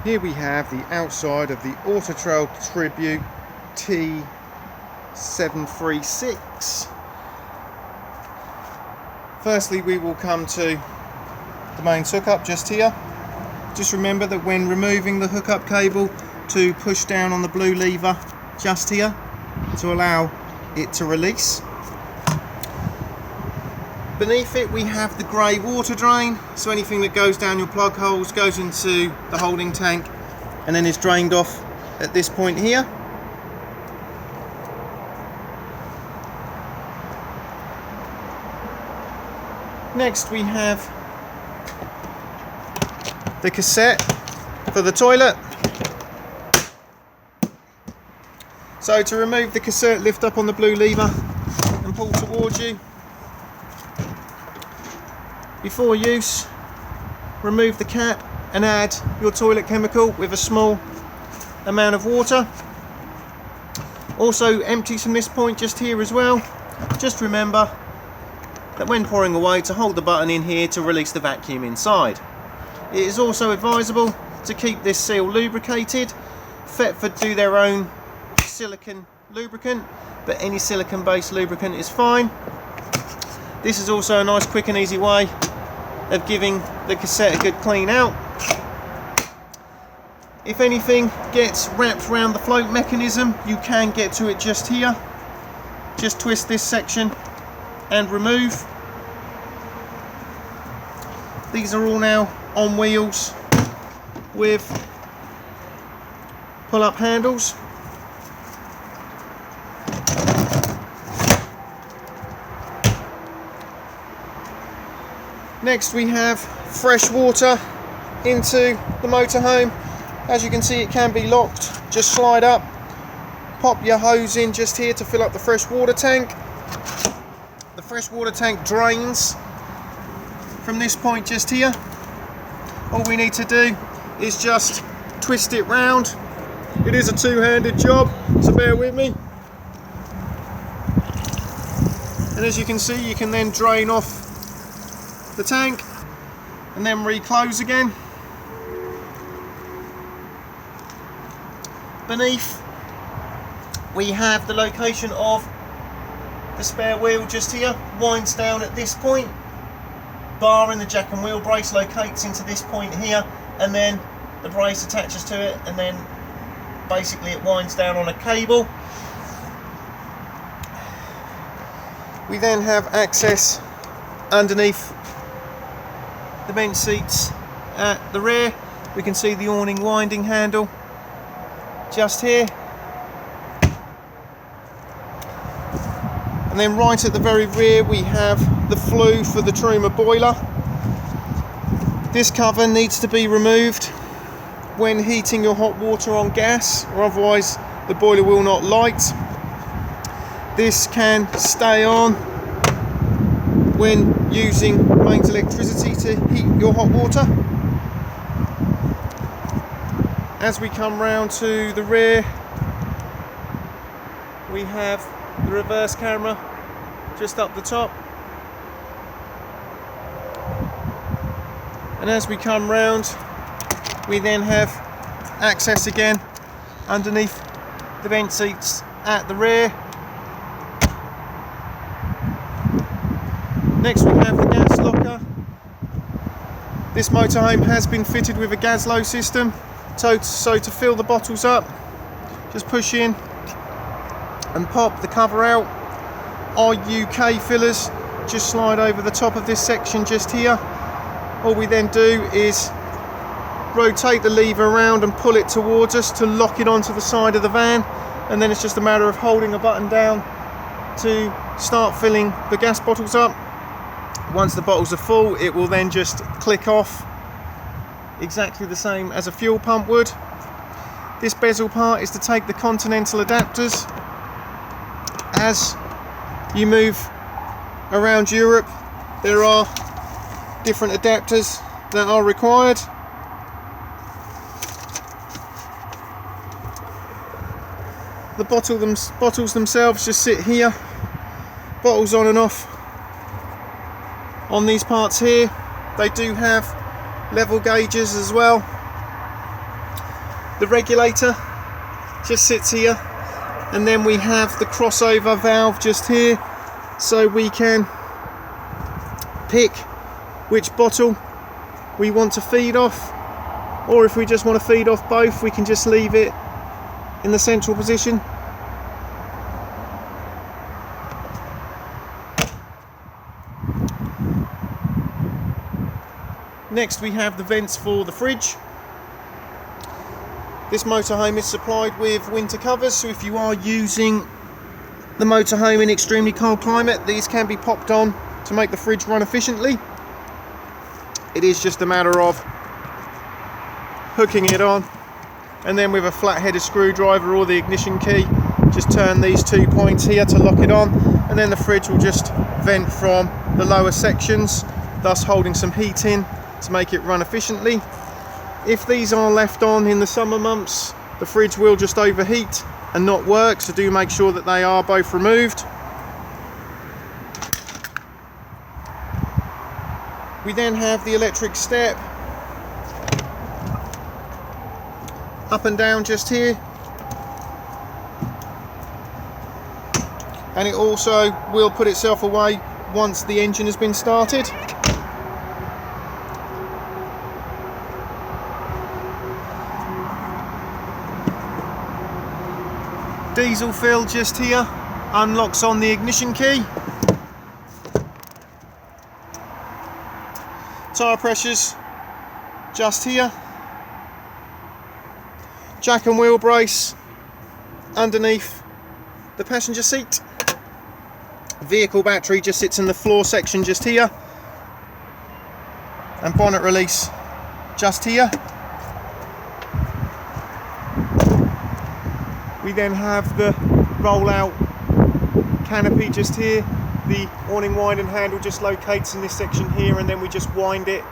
Here we have the outside of the Auto-Trail Tribute T736. Firstly, we will come to the main hookup just here. Just remember that when removing the hookup cable, to push down on the blue lever just here to allow it to release. Beneath it we have the grey water drain, so anything that goes down your plug holes goes into the holding tank and then is drained off at this point here. Next we have the cassette for the toilet. So to remove the cassette, lift up on the blue lever and pull towards you. Before use, remove the cap and add your toilet chemical with a small amount of water. Also empty from this point just here as well. Just remember that when pouring away to hold the button in here to release the vacuum inside. It is also advisable to keep this seal lubricated. Thetford do their own silicone lubricant, but any silicone based lubricant is fine. This is also a nice quick and easy way of giving the cassette a good clean out. If anything gets wrapped around the float mechanism, you can get to it just here. Just twist this section and remove. These are all now on wheels with pull-up handles. Next we have fresh water into the motorhome. As you can see, it can be locked. Just slide up, pop your hose in just here to fill up the fresh water tank. The fresh water tank drains from this point just here. All we need to do is just twist it round. It is a two-handed job, so bear with me. And as you can see, you can then drain off the tank and then reclose again. Beneath we have the location of the spare wheel just here. Winds down at this point, bar in the jack and wheel brace locates into this point here, and then the brace attaches to it, and then basically it winds down on a cable. We then have access underneath the bench seats at the rear. We can see the awning winding handle just here, and then right at the very rear we have the flue for the Truma boiler. This cover needs to be removed when heating your hot water on gas, or otherwise the boiler will not light. This can stay on when using mains electricity to heat your hot water. As we come round to the rear, we have the reverse camera just up the top, and as we come round we then have access again underneath the bench seats at the rear. Next we have the gas locker. This motorhome has been fitted with a Gaslow system, so to fill the bottles up, just push in and pop the cover out. Our UK fillers just slide over the top of this section just here. All we then do is rotate the lever around and pull it towards us to lock it onto the side of the van, and then it's just a matter of holding a button down to start filling the gas bottles up. Once the bottles are full, it will then just click off exactly the same as a fuel pump would. This bezel part is to take the continental adapters. As you move around Europe, there are different adapters that are required. The bottles themselves just sit here, bottles on and off on these parts here. They do have level gauges as well, The regulator just sits here, and then we have the crossover valve just here, so we can pick which bottle we want to feed off, or if we just want to feed off both, we can just leave it in the central position. Next we have the vents for the fridge. This motorhome is supplied with winter covers, so if you are using the motorhome in extremely cold climate, these can be popped on to make the fridge run efficiently. It is just a matter of hooking it on, and then with a flat-headed screwdriver or the ignition key, just turn these 2 points here to lock it on, and then the fridge will just vent from the lower sections, thus holding some heat in to make it run efficiently. If these are left on in the summer months, the fridge will just overheat and not work, so do make sure that they are both removed. We then have the electric step up and down just here, and it also will put itself away once the engine has been started. Diesel fill just here, unlocks on the ignition key. Tyre pressures just here. Jack and wheel brace underneath the passenger seat. Vehicle battery just sits in the floor section just here, and bonnet release just here. We then have the roll-out canopy just here. The awning wind and handle just locates in this section here, and then we just wind it